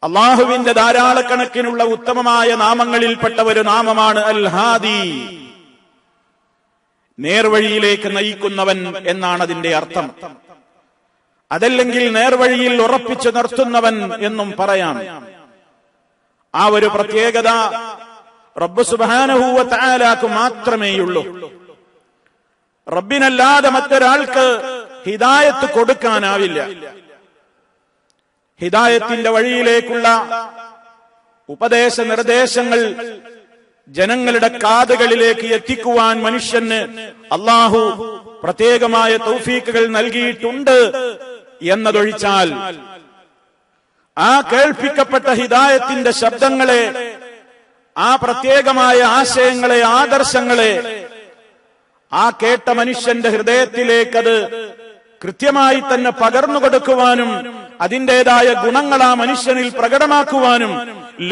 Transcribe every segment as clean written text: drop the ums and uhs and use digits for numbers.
അള്ളാഹുവിന്റെ ധാരാളക്കണക്കിനുള്ള ഉത്തമമായ നാമങ്ങളിൽപ്പെട്ട ഒരു നാമമാണ് അൽ ഹാദി. നേർവഴിയിലേക്ക് നയിക്കുന്നവൻ എന്നാണ് അതിന്റെ അർത്ഥം. അതല്ലെങ്കിൽ നേർവഴിയിൽ ഉറപ്പിച്ചു നിർത്തുന്നവൻ എന്നും പറയാം. ആ ഒരു പ്രത്യേകത റബ്ബ് സുബ്ഹാനഹു വ തആലാക്ക് മാത്രമേയുള്ളൂ. റബ്ബിനല്ലാതെ മറ്റൊരാൾക്ക് ഹിദായത്ത് കൊടുക്കാനാവില്ല. ഹിദായത്തിന്റെ വഴിയിലേക്കുള്ള ഉപദേശ നിർദ്ദേശങ്ങൾ ജനങ്ങളുടെ കാതുകളിലേക്ക് എത്തിക്കുവാൻ മനുഷ്യന് അള്ളാഹു പ്രത്യേകമായ തൗഫീക്കുകൾ നൽകിയിട്ടുണ്ട് എന്നതൊഴിച്ചാൽ ആ കേൾപ്പിക്കപ്പെട്ട ഹിദായത്തിന്റെ ശബ്ദങ്ങളെ, ആ പ്രത്യേകമായ ആശയങ്ങളെ, ആദർശങ്ങളെ ആ കേട്ട മനുഷ്യന്റെ ഹൃദയത്തിലേക്കത് കൃത്യമായി തന്നെ പകർന്നു കൊടുക്കുവാനും അതിൻ്റെതായ ഗുണങ്ങൾ ആ മനുഷ്യനിൽ പ്രകടമാക്കുവാനും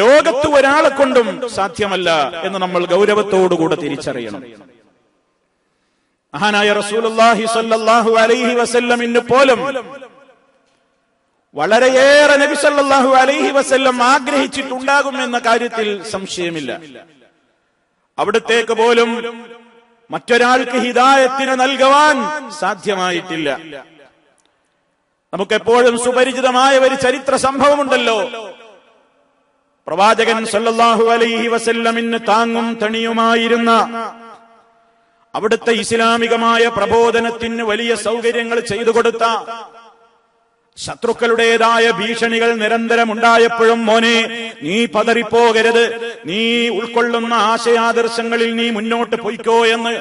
ലോകത്ത് ഒരാളെ കൊണ്ടും സാധ്യമല്ല എന്ന് നമ്മൾ ഗൗരവത്തോടുകൂടെ തിരിച്ചറിയണം. മഹാനായ റസൂലുള്ളാഹി സ്വല്ലല്ലാഹു അലൈഹി വസല്ലമിന് പോലും വളരെയേറെ നബി സല്ലല്ലാഹു അലൈഹി വസല്ലം ആഗ്രഹിച്ചിട്ടുണ്ടാകുമെന്ന കാര്യത്തിൽ സംശയമില്ല. അവിടത്തേക്ക് പോലും മറ്റൊരാൾക്ക് ഹിദായത്തിന് നൽകുവാൻ സാധ്യമായിട്ടില്ല. നമുക്കെപ്പോഴും സുപരിചിതമായ ഒരു ചരിത്ര സംഭവമുണ്ടല്ലോ. പ്രവാചകൻ സല്ലല്ലാഹു അലൈഹി വസല്ലമിന് താങ്ങും തണിയുമായിരുന്ന, അവിടുത്തെ ഇസ്ലാമികമായ പ്രബോധനത്തിന് വലിയ സൗകര്യങ്ങൾ ചെയ്തു കൊടുത്ത, ശത്രുക്കളുടേതായ ഭീഷണികൾ നിരന്തരം ഉണ്ടായപ്പോഴും മോനെ നീ പതറിപ്പോകരുത്, നീ ഉൾക്കൊള്ളുന്ന ആശയാദർശങ്ങളിൽ നീ മുന്നോട്ട് പൊയ്ക്കോ എന്ന്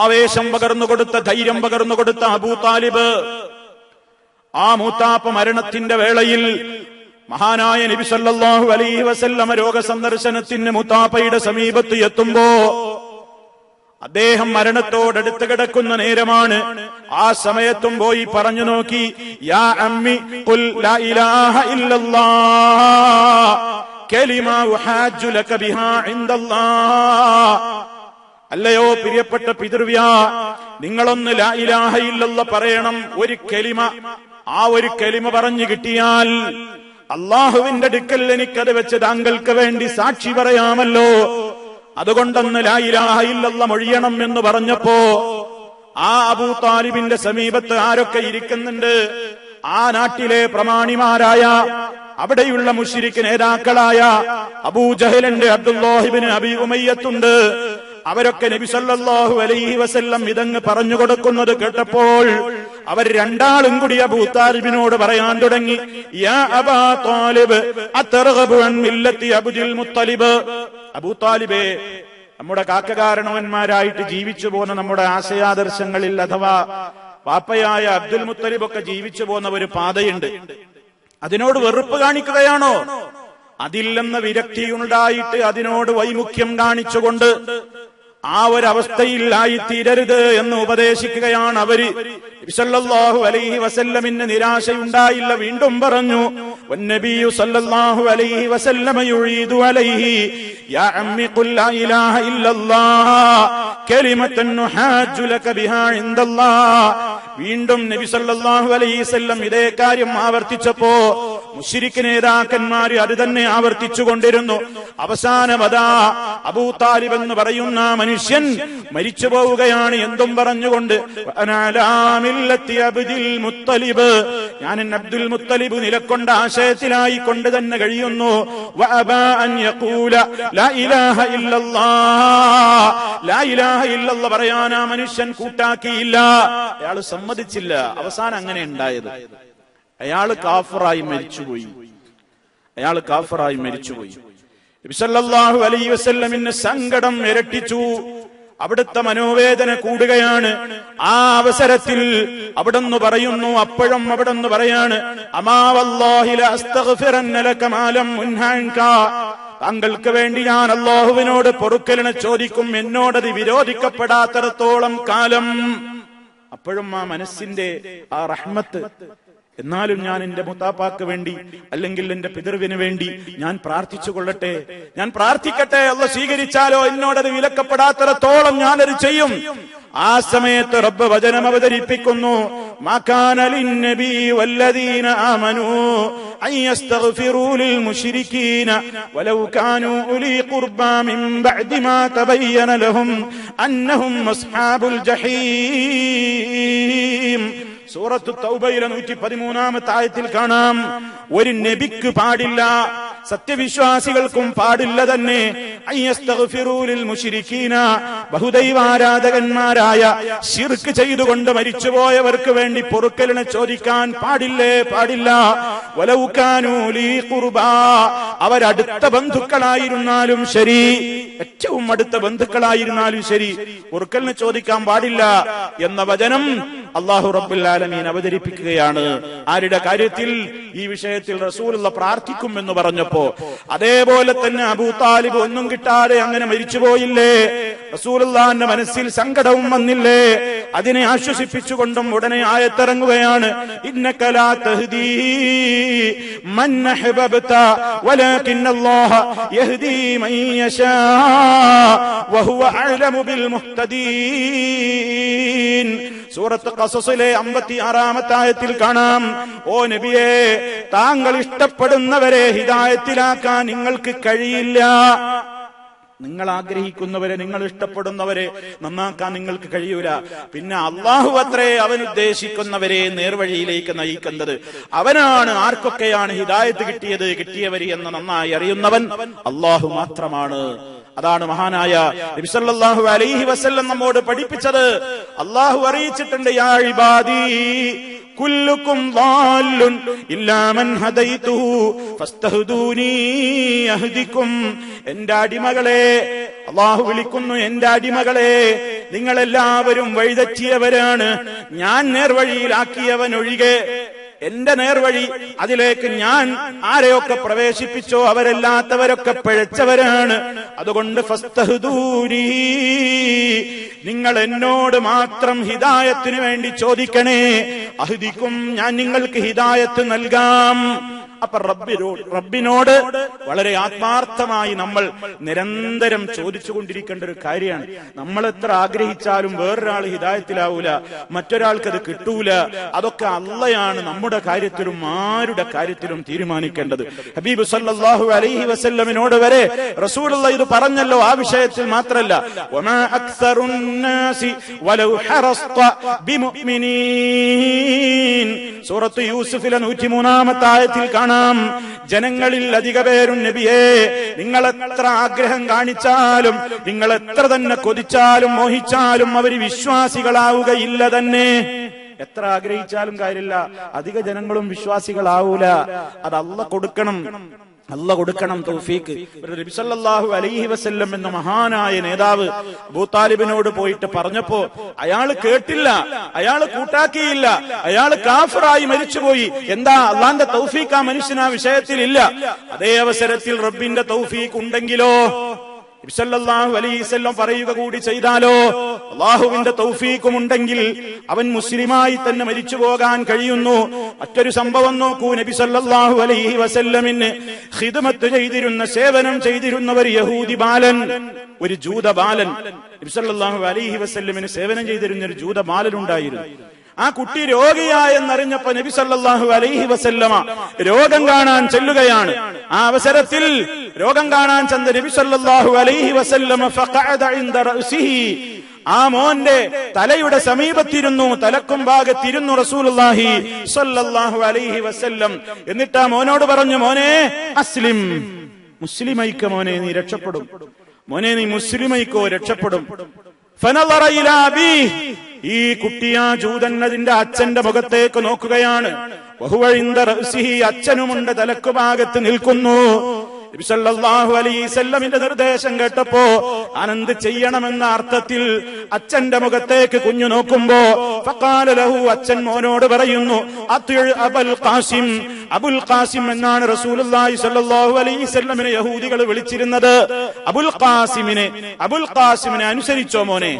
ആവേശം പകർന്നു കൊടുത്ത, ധൈര്യം പകർന്നു കൊടുത്ത അബൂ താലിബ് ആ മൂത്താപ്പ മരണത്തിന്റെ വേളയിൽ മഹാനായ നബി സല്ലല്ലാഹു അലൈഹി വസല്ലമ രോഗസന്ദർശനത്തിന് മൂത്താപ്പയുടെ സമീപത്ത് എത്തുമ്പോ അദ്ദേഹം മരണത്തോടടുത്ത് കിടക്കുന്ന നേരമാണ്. ആ സമയത്തും പോയി പറഞ്ഞു നോക്കി, യാ അമ്മി ഖുൽ ലാ ഇലാഹ ഇല്ലല്ലാഹ് കലിമാ ഉഹാജ്ജു ലക ബിഹാ ഇൻദല്ലാഹ്. അല്ലയോ പ്രിയപ്പെട്ട പിതൃവ്യാ, നിങ്ങളൊന്ന് ലാ ഇലാഹ ഇല്ലല്ലാഹ് പറയണം. ഒരു കലിമ, ആ ഒരു കലിമ പറഞ്ഞു കിട്ടിയാൽ അള്ളാഹുവിന്റെ അടുക്കൽ എനിക്കത് വെച്ച് താങ്കൾക്ക് വേണ്ടി സാക്ഷി പറയാമല്ലോ. അതുകൊണ്ടൊന്ന് ലാ ഇലാഹ ഇല്ലല്ലാഹ് മൊഴിയണം എന്ന് പറഞ്ഞപ്പോ ആ അബൂ താലിബിന്റെ സമീപത്ത് ആരൊക്കെ ഇരിക്കുന്നുണ്ട്? ആ നാട്ടിലെ പ്രമാണിമാരായ, അവിടെയുള്ള മുശ്രിക്ക് നേതാക്കളായ അബൂജഹലുണ്ട്, അബ്ദുല്ലാഹിബ്നു അബീ ഉമയ്യത്തുണ്ട്. അവരൊക്കെ നബി സല്ലല്ലാഹു അലൈഹി വസല്ലം ഇതങ്ങ് പറഞ്ഞു കൊടുക്കുന്നത് കേട്ടപ്പോൾ അവർ രണ്ടാളും കൂടി അബൂ താലിബിനോട് പറയാൻ തുടങ്ങി, യാ അബാ താലിബ് അതർഗബു അൻ മില്ലത്തി അബ്ദുൽ മുത്തലിബ്. അബൂ താലിബേ, നമ്മുടെ കാക്കകാരണവന്മാരായിട്ട് ജീവിച്ചു പോന്ന നമ്മുടെ ആശയാദർശങ്ങളിൽ അഥവാ പാപ്പയായ അബ്ദുൽ മുത്തലിബ് ഒക്കെ ജീവിച്ചു പോന്ന ഒരു പാതയുണ്ട്, അതിനോട് വെറുപ്പ് കാണിക്കുകയാണോ? അതില്ലെന്ന വിരക്തിയുണ്ടായിട്ട് അതിനോട് വൈമുഖ്യം കാണിച്ചുകൊണ്ട് ആ ഒരവസ്ഥയിൽ ആയിത്തീരരുത് എന്ന് ഉപദേശിക്കുകയാണ് അവര്. നബി സല്ലല്ലാഹു അലൈഹി വസല്ലമിന് നിരാശയുണ്ടായില്ല. വീണ്ടും പറഞ്ഞു, വന്നബിയു സല്ലല്ലാഹു അലൈഹി വസല്ലമ യുഈദു അലൈഹി യാ അമ്മി ഖുൽ ലാ ഇലാഹ ഇല്ലല്ലാഹ് കലിമത്തൻ നുഹാജ്ജു ലക ബിഹാ ഇൻദല്ലാഹ്. വീണ്ടും നബി സല്ലല്ലാഹു അലൈഹി വസല്ലം ഇതേ കാര്യം ആവർത്തിച്ചപ്പോ മുശ്രിക്ക് നേതാക്കന്മാര് അത് തന്നെ ആവർത്തിച്ചുകൊണ്ടിരുന്നു. അവസാനമതാ അബൂ താലിബ് എന്ന് പറയുന്ന മനുഷ്യൻ മരിച്ചു പോവുകയാണ്. എന്തും പറഞ്ഞുകൊണ്ട്, അബ്ദുൽ മുത്തലിബ്, ഞാൻ അബ്ദുൽ മുത്തലിബ് നിലക്കൊണ്ട ആശയത്തിലായി കൊണ്ട് തന്നെ കഴിയുന്നു. ലാ ഇലാഹ ഇല്ലല്ലാഹ്, ലാ ഇലാഹ ഇല്ലല്ലാഹ് പറയാൻ ആ മനുഷ്യൻ കൂട്ടാക്കിയില്ല. അയാൾ സമ്മതിച്ചില്ല. അവസാനം അങ്ങനെ ഉണ്ടായത്, അയാള് കാഫിറായി മരിച്ചുപോയി. നബി സല്ലല്ലാഹു അലൈഹി വസല്ലമിന് സങ്കടം ഇരട്ടിച്ചു. അവിടുത്തെ മനോവേദന കൂടുകയാണ്. ആ അവസരത്തിൽ അവിടുന്ന് പറയുന്നു, അപ്പോഴും അവിടുന്ന് പറയാണ്, അമാ വല്ലാഹി ല അസ്തഗ്ഫിറന്ന ലക മാ ലം ഉൻഹൻക. താങ്കൾക്ക് വേണ്ടി ഞാൻ അല്ലാഹുവിനോട് പൊറുക്കലിനെ ചോദിക്കും, എന്നോടത് വിരോധിക്കപ്പെടാത്തിടത്തോളം കാലം. അപ്പോഴും ആ മനസ്സിന്റെ ആ റഹ്മത്ത്, എന്നാലും ഞാൻ എന്റെ മുത്താപ്പാക്ക് വേണ്ടി അല്ലെങ്കിൽ എന്റെ പിതൃവിന് വേണ്ടി ഞാൻ പ്രാർത്ഥിച്ചു കൊള്ളട്ടെ, ഞാൻ പ്രാർത്ഥിക്കട്ടെ, അല്ലാഹ് സ്വീകരിച്ചാലോ, എന്നോടത് വിലക്കപ്പെടാത്തിടത്തോളം ഞാനത് ചെയ്യും. ആ സമയത്ത് റബ്ബ് വചനം അവതരിപ്പിക്കുന്നു, മാ കാന ലിന്നബി വല്ലദീന ആമനൂ അൻ യസ്തഗ്ഫിറൂ ലിൽ മുശ്രികീന വലൗ കാനൂ ഉലീ ഖുർബാ മിൻ ബഅദി മാ തബയ്യന ലഹും അന്നഹും അസ്ഹാബുൽ ജഹീം. സൂറത്തു തൗബയിലെ 113-ാമത്തെ ആയത്തിൽ കാണാം, ഒരു നബിക്ക് പാടില്ല, സത്യവിശ്വാസികൾക്കും പാടില്ല തന്നെ അയ്യസ്തഗ്ഫിറൂ ലിൽ മുശ്രികീന, ബഹുദൈവാരാധകന്മാരായ ശിർക്ക് ചെയ്തുകൊണ്ട് മരിച്ചുപോയവർക്ക് വേണ്ടി പൊറുക്കലിനെ ചോദിക്കാൻ പാടില്ല. വലൗ കാനൂ ലീ ഖുർബാ, അവരടുത്ത ബന്ധുക്കളായിരുന്നാലും ശരി, ഏറ്റവും അടുത്ത ബന്ധുക്കളായിരുന്നാലും ശരി, പൊറുക്കലിനെ ചോദിക്കാൻ പാടില്ല എന്ന വചനം അല്ലാഹു റബ്ബുൽ ആലമീൻ അവതരിപ്പിക്കുകയാണ്. ആരുടെ കാര്യത്തിൽ? ഈ വിഷയത്തിൽ റസൂലുള്ള പ്രാർത്ഥിക്കുമെന്ന് പറഞ്ഞപ്പോ. അതേപോലെ തന്നെ അബൂ താലിബ് ഒന്നും കിട്ടാതെ അങ്ങനെ മരിച്ചുപോയില്ലേ? റസൂലുള്ളാഹിന്റെ മനസ്സിൽ സങ്കടവും വന്നില്ലേ? അതിനെ ആശ്വസിപ്പിച്ചുകൊണ്ടും ഉടനെ ആയത്തിറങ്ങുകയാണ്, ഇന്നക ലാ തഹ്ദീ മൻ അഹ്ബബ്ത വലാകിന്നല്ലാഹ യഹ്ദീ മൻ യശാ വഹുവ അഅലമു ബിൽ മുഹ്തദീൻ. സൂറത്ത് ഖസസിലെ 56-ാമത്തെ ആയത്തിൽ കാണാം, ഓ നബിയേ, താങ്കൾ ഇഷ്ടപ്പെടുന്നവരെ ഹിദായത്തിലാക്കാൻ നിങ്ങൾക്ക് കഴിയില്ല. നിങ്ങൾ ആഗ്രഹിക്കുന്നവരെ, നിങ്ങൾ ഇഷ്ടപ്പെടുന്നവരെ നന്നാക്കാൻ നിങ്ങൾക്ക് കഴിയൂല. പിന്നെ അള്ളാഹു അത്രേ അവൻ ഉദ്ദേശിക്കുന്നവരെ നേർവഴിയിലേക്ക് നയിക്കുന്നത്. അവനാണ് ആർക്കൊക്കെയാണ് ഹിദായത്ത് കിട്ടിയവർ എന്ന് നന്നായി അറിയുന്നവൻ അള്ളാഹു മാത്രമാണ്. അതാണ് മഹാനായ നബി സല്ലല്ലാഹു അലൈഹി വസല്ലം നമ്മോട് പഠിപ്പിച്ചത്. അള്ളാഹു അറിയിച്ചിട്ടുണ്ട്, യാ ഇബാദി കുല്ലുക്കും ളാല്ലുൻ ഇല്ലാ മൻ ഹദൈതുഹു ഫസ്തഹ്ദൂനി അഹ്ദികും. എന്റെ അടിമകളെ, അള്ളാഹു വിളിക്കുന്നു, എന്റെ അടിമകളെ, നിങ്ങളെല്ലാവരും വഴിതെറ്റിയവരാണ്, ഞാൻ നേർവഴിയിലാക്കിയവനൊഴികെ. എന്റെ നേർവഴി, അതിലേക്ക് ഞാൻ ആരെയൊക്കെ പ്രവേശിപ്പിച്ചോ അവരല്ലാത്തവരൊക്കെ പിഴച്ചവരാണ്. അതുകൊണ്ട് ഫസ്തഹ്ദൂനി, നിങ്ങൾ എന്നോട് മാത്രം ഹിദായത്തിന് വേണ്ടി ചോദിക്കണേ. അഹ്ദിക്കും, ഞാൻ നിങ്ങൾക്ക് ഹിദായത്ത് നൽകാം. അപ്പൊ റബ്ബിനോട് വളരെ ആത്മാർത്ഥമായി നമ്മൾ നിരന്തരം ചോദിച്ചുകൊണ്ടിരിക്കേണ്ട ഒരു കാര്യമാണ്. നമ്മൾ എത്ര ആഗ്രഹിച്ചാലും വേറൊരാൾ ഹിദായത്തിലാവൂല, മറ്റൊരാൾക്കത് കിട്ടൂല. അതൊക്കെ അള്ളയാണ് നമ്മുടെ കാര്യത്തിലും ആരുടെ കാര്യത്തിലും തീരുമാനിക്കേണ്ടത്. ഹബീബ് സല്ലല്ലാഹു അലൈഹി വസല്ലമിനോട് വരെ റസൂലുള്ളാഹി ഇത് പറഞ്ഞല്ലോ. ആ വിഷയത്തിൽ മാത്രമല്ല, വമാ അക്സറുൻ നാസി വലൗ ഹറസ്ത ബിമുഅ്മിനീൻ. സൂറത്ത് യൂസുഫിലെ 103-ാമത്തെ ആയത്തിൽ കാണാം, ജനങ്ങളിൽ അധിക പേരും നബിയേ, നിങ്ങൾ എത്ര ആഗ്രഹം കാണിച്ചാലും, നിങ്ങൾ എത്ര തന്നെ കൊതിച്ചാലും മോഹിച്ചാലും അവർ വിശ്വാസികളാവുകയില്ല തന്നെ. എത്ര ആഗ്രഹിച്ചാലും കാര്യമില്ല, അധിക ജനങ്ങളും വിശ്വാസികളാവൂല. അത് അല്ലാഹ് കൊടുക്കണം തൗഫീക്ക്. നബി സല്ലല്ലാഹു അലൈഹി വസല്ലം എന്ന മഹാനായ നേതാവ് അബൂ താലിബിനോട് പോയിട്ട് പറഞ്ഞപ്പോ അയാൾ കേട്ടില്ല, അയാൾ കൂട്ടാക്കിയില്ല, അയാൾ കാഫിറായി മരിച്ചുപോയി. എന്താ? അള്ളാന്റെ തൗഫീക്ക് ആ മനുഷ്യന് ആ വിഷയത്തിൽ ഇല്ല. അതേ അവസരത്തിൽ റബ്ബിന്റെ തൗഫീക്ക് ഉണ്ടെങ്കിലോ, നബി സല്ലല്ലാഹു അലൈഹി വസല്ലം പറയുക കൂടി ചെയ്താലോ, അല്ലാഹുവിന്റെ തൗഫീഖും ഉണ്ടെങ്കിൽ അവൻ മുസ്ലിമായി തന്നെ മരിച്ചു പോകാൻ കഴിയുന്നു. മറ്റൊരു സംഭവം നോക്കൂ, നബി സല്ലല്ലാഹു അലൈഹി വസല്ലമിന് ഖിദ്മത്ത് ചെയ്തിരുന്ന, സേവനം ചെയ്തിരുന്ന ഒരു യഹൂദി ബാലൻ, ഒരു ജൂത ബാലൻ, നബി സല്ലല്ലാഹു അലൈഹി വസല്ലമിന് സേവനം ചെയ്തിരുന്ന ഒരു ജൂത ബാലൻ ഉണ്ടായിരുന്നു. ആ കുട്ടി രോഗിയായെന്നറിഞ്ഞപ്പോ നബി സല്ലല്ലാഹു അലൈഹി വസല്ലമ രോഗം കാണാൻ ചെല്ലുകയാണ്. ആ അവസരത്തിൽ രോഗം കാണാൻ ചെന്ന നബി സല്ലല്ലാഹു അലൈഹി വസല്ലമ ഫഖഅദ ഇൻദ റഅസിഹി, ആ മോന്റെ തലയുടെ സമീപത്തിരുന്നു, തലക്കും ഭാഗത്തിരുന്നു റസൂലുള്ളാഹി സ്വല്ലല്ലാഹു അലൈഹി വസല്ലം. എന്നിട്ട് ആ മോനോട് പറഞ്ഞു, മോനെ അസ്ലിം, മുസ്ലിമൈക്ക മോനെ, നീ രക്ഷപ്പെടും. മോനെ നീ മുസ്ലിമൈക്കോ, രക്ഷപ്പെടും. ഫനളറ ഇലാ അബീ, ഈ കുട്ടിയാ ജൂതൻ അതിന്റെ അച്ഛന്റെ മുഖത്തേക്ക് നോക്കുകയാണ്. വഹുവ ഇൻദ റഅസിഹി, അച്ഛനുമുണ്ട് തലക്കു ഭാഗത്ത് നിൽക്കുന്നു. നബി സല്ലല്ലാഹു അലൈഹി വസല്ലമിന്റെ നിർദ്ദേശം കേട്ടപ്പോ അനന്ത് ചെയ്യണമെന്ന അർത്ഥത്തിൽ അച്ഛന്റെ മുഖത്തേക്ക് കുഞ്ഞു നോക്കുമ്പോ ഫഖാല ലഹു, അച്ഛൻ മോനോട് പറയുന്നു, അത്ഇ അബുൽ ഖാസിം. അബുൽ ഖാസിം എന്നാണ് റസൂലുള്ളാഹി സ്വല്ലല്ലാഹു അലൈഹി വസല്ലമിനെ യഹൂദികൾ വിളിച്ചിരുന്നത്. അബുൽ ഖാസിമിനെ അനുസരിച്ചോ മോനെ.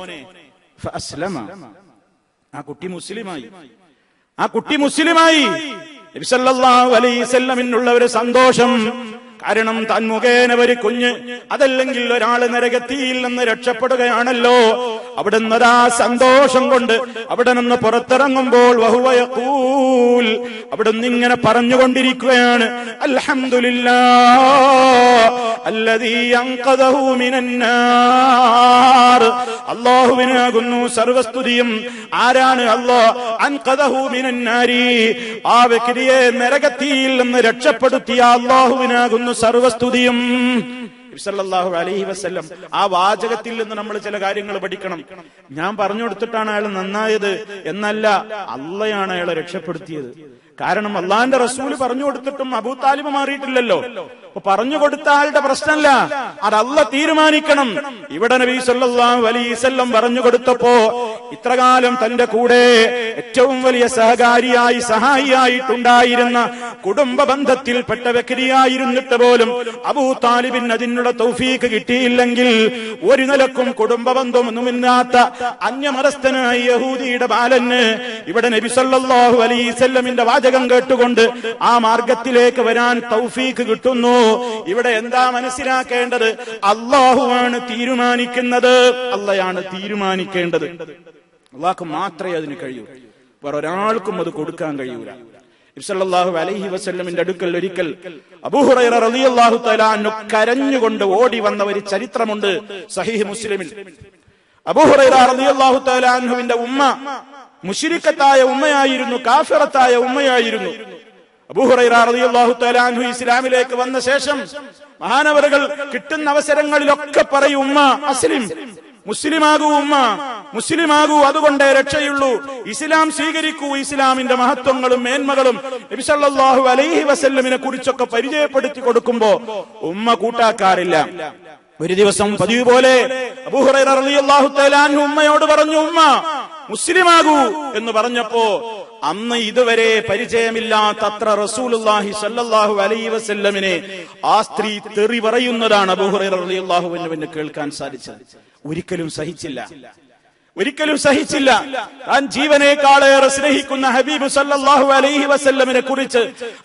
ഫഅസ്ലമ, ആ കുട്ടി മുസ്ലിമായി. നബി സല്ലല്ലാഹു അലൈഹി വസല്ലമിനുള്ള ഒരു സന്തോഷം. കാരണം താൻ മുഖേന ഒരു കുഞ്ഞ് അതല്ലെങ്കിൽ ഒരാള് നരകത്തിയിൽ നിന്ന് രക്ഷപ്പെടുകയാണല്ലോ. അവിടുന്ന് ആ സന്തോഷം കൊണ്ട് അവിടെ നിന്ന് പുറത്തിറങ്ങുമ്പോൾ വഹുവ യഖൂൽ, അവിടുന്ന് ഇങ്ങനെ പറഞ്ഞുകൊണ്ടിരിക്കുകയാണ്, അൽഹംദുലില്ലാഹ് അല്ലദീ അൻഖദഹു മിനന്നാർ. അല്ലാഹുവിനാകുന്നു സർവസ്തുതിയും. ആരാണ് അല്ലാഹ്? അൻഖദഹു മിനന്നാരി, ആ വ്യക്തിയെ നരകത്തിയിൽ നിന്ന് രക്ഷപ്പെടുത്തിയ അല്ലാഹുവിനാകുന്നു സർവസ്തുതിയും. സല്ലല്ലാഹു അലൈഹി വസല്ലം ആ വാചകത്തിൽ നിന്ന് നമ്മൾ ചില കാര്യങ്ങൾ പഠിക്കണം. ഞാൻ പറഞ്ഞു കൊടുത്തിട്ടാണ് അയാൾ നന്നായത് എന്നല്ല, അള്ളയാണ് അയാളെ രക്ഷപ്പെടുത്തിയത്. കാരണം അള്ളാന്റെ റസൂല് പറഞ്ഞു കൊടുത്തിട്ടും അബൂ താലിബ് മാറിയിട്ടില്ലല്ലോ. അപ്പൊ പറഞ്ഞു കൊടുത്ത ആളുടെ പ്രശ്നമല്ല, അത് അള്ളാഹ് തീരുമാനിക്കണം. ഇവിടെ നബി സല്ലല്ലാഹു അലൈഹി വസല്ലം പറഞ്ഞു കൊടുത്തപ്പോ ഇത്രകാലം തന്റെ കൂടെ ഏറ്റവും വലിയ സഹകാരിയായി സഹായിയായിട്ടുണ്ടായിരുന്ന കുടുംബ ബന്ധത്തിൽപ്പെട്ട വ്യക്തിയായിരുന്നിട്ട് പോലും അബൂ താലിബിന് അതിനുള്ള തൗഫീഖ് കിട്ടിയില്ലെങ്കിൽ ഒരു നിലക്കും കുടുംബ ബന്ധമൊന്നുമില്ലാത്ത അന്യമതസ്ഥനായ യഹൂദിയുടെ ബാലന് ഇവിടെ നബി സല്ലല്ലാഹു അലൈഹി വസല്ലമിന്റെ വാചകം കേട്ടുകൊണ്ട് ആ മാർഗത്തിലേക്ക് വരാൻ തൗഫീഖ് കിട്ടുന്നു. ഇവിടെ എന്താ മനസ്സിലാക്കേണ്ടത്? അല്ലാഹുവാണ് തീരുമാനിക്കുന്നത്, അള്ളയാണ് തീരുമാനിക്കേണ്ടത്. അള്ളാഹ്ക്ക് മാത്രമേ അതിന് കഴിയൂ, വേറെ ഒരാൾക്കും അത് കൊടുക്കാൻ കഴിയൂല. നബി സല്ലല്ലാഹു അലൈഹി വസല്ലമിന്റെ അടുക്കൽ ഒരിക്കൽ അബൂ ഹുറൈറ റളിയല്ലാഹു തആല അൻഹു കരഞ്ഞുകൊണ്ട് ഓടി വന്ന ഒരു ചരിത്രമുണ്ട് സഹീഹ് മുസ്ലിമിൽ. അബൂ ഹുറൈറ റളിയല്ലാഹു തആല അൻഹുവിന്റെ ഉമ്മ മുശ്രിക്കത്തായ ഉമ്മയായിരുന്നു, കാഫിറത്തായ ഉമ്മയായിരുന്നു. അബൂ ഹുറൈറ റളിയല്ലാഹു തആല അൻഹു ഇസ്ലാമിലേക്ക് വന്ന ശേഷം മഹാനവറുകൾ കിട്ടുന്ന അവസരങ്ങളിലൊക്കെ പറയും, ഉമ്മ അസ്ലിം, മുസ്ലിമാകൂ ഉമ്മ, മുസ്ലിമാകൂ, അതുകൊണ്ടേ രക്ഷയുള്ളൂ. ഇസ്ലാം സ്വീകരിക്കൂ. ഇസ്ലാമിന്റെ മഹത്വങ്ങളും മേന്മകളും നബി സല്ലല്ലാഹു അലൈഹി വസല്ലമിനെ കുറിച്ചൊക്കെ പരിചയപ്പെടുത്തി കൊടുക്കുമ്പോ ഉമ്മ കൂട്ടാക്കാറില്ല. ഒരു ദിവസം പതിവ് പോലെ അബൂ ഹുറൈറ റളിയല്ലാഹു തആല അൻഹു ഉമ്മയോട് പറഞ്ഞു, ഉമ്മ മുസ്ലിമാകൂ എന്ന് പറഞ്ഞപ്പോ അന്ന് ഇതുവരെ പരിചയമില്ലാത്തത്ര റസൂലുള്ളാഹി സ്വല്ലല്ലാഹു അലൈഹി വസല്ലമിനെ ആ സ്ത്രീ തെറി പറയുന്നതാണ് അബൂ ഹുറൈറ റളിയല്ലാഹു അൻഹുവിന് കേൾക്കാൻ സാധിച്ചത്. ഒരിക്കലും സഹിച്ചില്ല, ഒരിക്കലും സഹിച്ചില്ല. താൻ ജീവനേക്കാളേറെ സ്നേഹിക്കുന്ന ഹബീബ് സല്ലല്ലാഹു അലൈഹി വസല്ലമിനെ കുറിച്ച്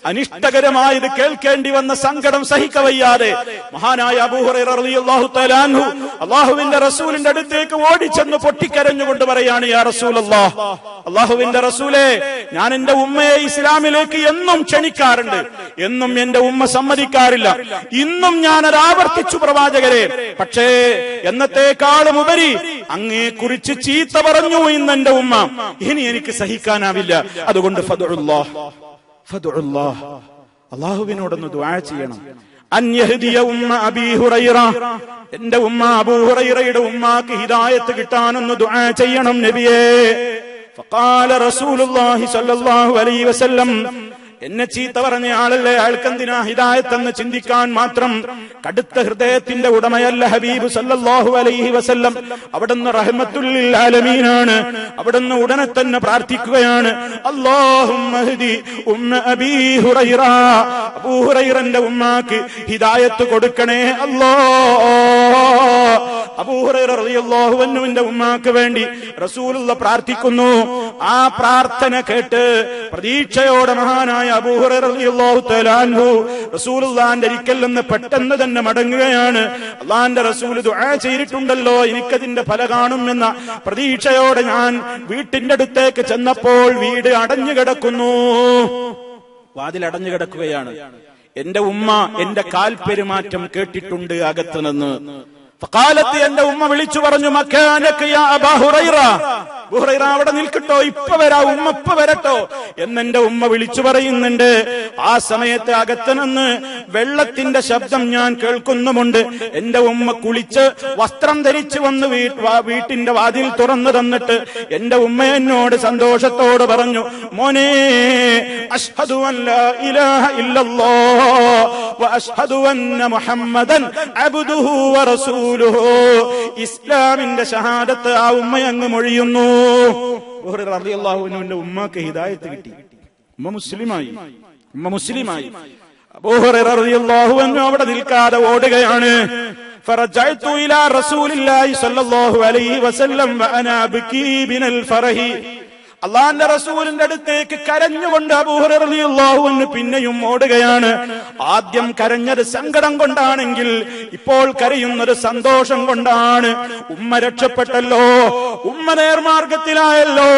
അനിഷ്ടകരമായത് കേൾക്കേണ്ടി വന്ന സങ്കടം സഹിക്കവയ്യാതെ മഹാനായ അബൂ ഹുറൈറ റളിയല്ലാഹു തആല അൻഹു അല്ലാഹുവിന്റെ റസൂലിന്റെ അടുത്തേക്ക് ഓടിച്ചെന്ന് പൊട്ടിക്കരഞ്ഞുകൊണ്ട് പറയാണ്, യാ റസൂലല്ലാഹ്, അല്ലാഹുവിന്റെ റസൂലേ, ഞാൻ എന്റെ ഉമ്മയെ ഇസ്ലാമിലേക്ക് എന്നും ക്ഷണിക്കാറുണ്ട്, എന്നും എന്റെ ഉമ്മ സമ്മതിക്കാറില്ല. ഇന്നും ഞാനത് ആവർത്തിച്ചു പ്രവാചകരെ. പക്ഷേ എന്നത്തേക്കാളും ഉപരി അങ്ങേ കുറിച്ച് ചീത്ത പറഞ്ഞു ഇന്ന് എന്റെ ഉമ്മ. ഇനി എനിക്ക് സഹിക്കാനാവില്ല. അതുകൊണ്ട് ഫദ്ഉല്ലാഹ്, ഫദ്ഉല്ലാഹ്, അല്ലാഹുവിനോടൊന്ന് ദുആ ചെയ്യണം. അൻ യഹ്ദിയ ഉമ്മ അബീ ഹുറൈറ, എന്റെ ഉമ്മ അബൂ ഹുറൈറയുടെ ഉമ്മാക്ക് ഹിദായത്ത് കിട്ടാനൊന്ന് ദുആ ചെയ്യണം നബിയേ. ഫഖാല റസൂലുള്ളാഹി സ്വല്ലല്ലാഹു അലൈഹി വസല്ലം, എന്നെ ചീത്ത പറഞ്ഞ ആളല്ലേ, അയാൾക്കെന്തിനാ ഹിദായത്ത് എന്ന് ചിന്തിക്കാൻ മാത്രം കടുത്ത ഹൃദയത്തിന്റെ ഉടമയല്ല ഹബീബ് സല്ലല്ലാഹു അലൈഹി വസല്ലം. അവിടുന്ന് റഹ്മത്തുൽ ലിൽ ആലമീനാണ്. അവിടുന്ന് ഉടനെ തന്നെ പ്രാർത്ഥിക്കുകയാണ്, അല്ലാഹുമ്മ ഹ്ദി ഉമ്മ അബീ ഹുറൈറ, അബൂ ഹുറൈറന്റെ ഉമ്മാക്ക് ഹിദായത്ത് കൊടുക്കണേ അല്ലാഹ്. അബൂ ഹുറൈറ റളിയല്ലാഹു അൻഹുവിന്റെ ഉമ്മാക്ക് വേണ്ടി റസൂലുള്ള പ്രാർത്ഥിക്കുന്നു. ആ പ്രാർത്ഥന കേട്ട് പ്രതീക്ഷയോടെ മഹാനായ അബൂ ഹുറൈറ റളിയല്ലാഹു തആല അൻഹു റസൂലുള്ളാഹിന്റെ അരികിൽ നിന്ന് പെട്ടെന്ന് തന്നെ മടങ്ങുകയാണ്. അല്ലാഹുവിന്റെ റസൂൽ ദുആ ചെയ്തിട്ടുണ്ടല്ലോ, എനിക്കതിന്റെ ഫലം കാണുമെന്ന പ്രതീക്ഷയോടെ ഞാൻ വീട്ടിന്റെ അടുത്തേക്ക് ചെന്നപ്പോൾ വീട് അടഞ്ഞു കിടക്കുന്നു, വാതിൽ അടഞ്ഞു കിടക്കുകയാണ്. എന്റെ ഉമ്മ എന്റെ കാൽപെരുമാറ്റം കേട്ടിട്ടുണ്ട് അകത്ത് നിന്ന്. ഫഖാലത്ത്, എന്റെ ഉമ്മ വിളിച്ചു പറഞ്ഞു, മക്കാനക യാ അബാ ഹുറൈറ, അബൂ ഹുറൈറ അവിടെ നിൽക്കട്ടോ, ഇപ്പൊ വരാ, ഉമ്മ ഇപ്പൊ വരട്ടോ എന്നെന്റെ ഉമ്മ വിളിച്ചു പറയുന്നുണ്ട്. ആ സമയത്ത് അകത്ത് നിന്ന് വെള്ളത്തിന്റെ ശബ്ദം ഞാൻ കേൾക്കുന്നുമുണ്ട്. എന്റെ ഉമ്മ കുളിച്ച് വസ്ത്രം ധരിച്ചു വന്ന് വീട്ടിന്റെ വാതിൽ തുറന്നു തന്നിട്ട് എന്റെ ഉമ്മ എന്നോട് സന്തോഷത്തോട് പറഞ്ഞു, മോനെ, അശ്ഹദു അൻ ലാ ഇലാഹ ഇല്ലല്ലാഹ് വ അശ്ഹദു അന്ന മുഹമ്മദൻ അബ്ദുഹു വ റസൂലുഹു, ഇസ്ലാമിന്റെ ഷഹാദത്ത് ആ ഉമ്മ അങ്ങ് മൊഴിയുന്നു. അബൂ ഹുറൈറ റളിയല്ലാഹു അൻഹുവിന്റെ ഉമ്മക്ക് ഹിദായത്ത് കിട്ടി, ഉമ്മ മുസ്ലിമായി, ഉമ്മ മുസ്ലിമായി. അബൂ ഹുറൈറ റളിയല്ലാഹു അൻഹു അവിടെ നിൽക്കാതെ ഓടുകയാണ്. ഫറജഅതു ഇലാ റസൂലില്ലാഹി സ്വല്ലല്ലാഹു അലൈഹി വസല്ലം വഅനാ അബ്കീ ബിനൽ ഫറഹി, അള്ളാന്റെ റസൂലിന്റെ അടുത്തേക്ക് കരഞ്ഞുകൊണ്ട് അബൂ ഹുറൈറ റളിയല്ലാഹു അൻഹു പിന്നെയും ഓടുകയാണ്. ആദ്യം കരഞ്ഞത് സങ്കടം കൊണ്ടാണെങ്കിൽ ഇപ്പോൾ കരയുന്നത് സന്തോഷം കൊണ്ടാണ്. ഉമ്മ രക്ഷപ്പെട്ടല്ലോ, ഉമ്മ നേർമാർഗത്തിലായല്ലോ,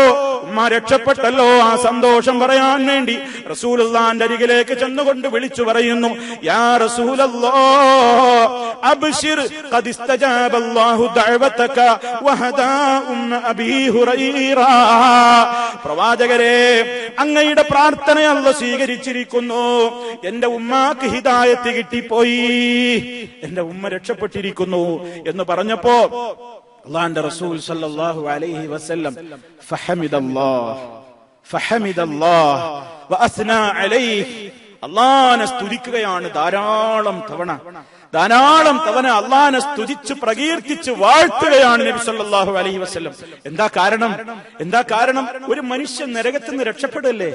ഉമ്മ രക്ഷപ്പെട്ടല്ലോ. ആ സന്തോഷം പറയാൻ വേണ്ടി റസൂലുള്ളാന്റെ അരികിലേക്ക് ചെന്നുകൊണ്ട് വിളിച്ചു പറയുന്നു, യാ റസൂലല്ലാഹ് അബ്ശിർ ഖദ് ഇസ്തജാബല്ലാഹു ദഅവതക വഹദാ ഉമ്മ അബീ ഹുറൈറ. പ്രവാചകരെ, അങ്ങയുടെ പ്രാർത്ഥന അല്ലാഹു സ്വീകരിച്ചിരിക്കുന്നു. എന്റെ ഉമ്മാക്ക് ഹിദായത്ത് കിട്ടിപ്പോയി, എന്റെ ഉമ്മ രക്ഷപ്പെട്ടിരിക്കുന്നു എന്ന് പറഞ്ഞപ്പോ അല്ലാഹുവിന്റെ റസൂൽ സല്ലല്ലാഹു അലൈഹി വസല്ലം ഫഹമിദല്ലാഹ് വഅസ്നാ അലൈഹി, അല്ലാഹനെ സ്തുതിക്കുകയാണ് ധാരാളം തവണ അള്ളാനെ സ്തുതിച്ച് പ്രകീർത്തിച്ച് വാഴ്ത്തുകയാണ് നബി സല്ലല്ലാഹു അലൈഹി വസല്ലം. എന്താ കാരണം? ഒരു മനുഷ്യൻ നരകത്തിൽ നിന്ന് രക്ഷപ്പെടല്ലേ,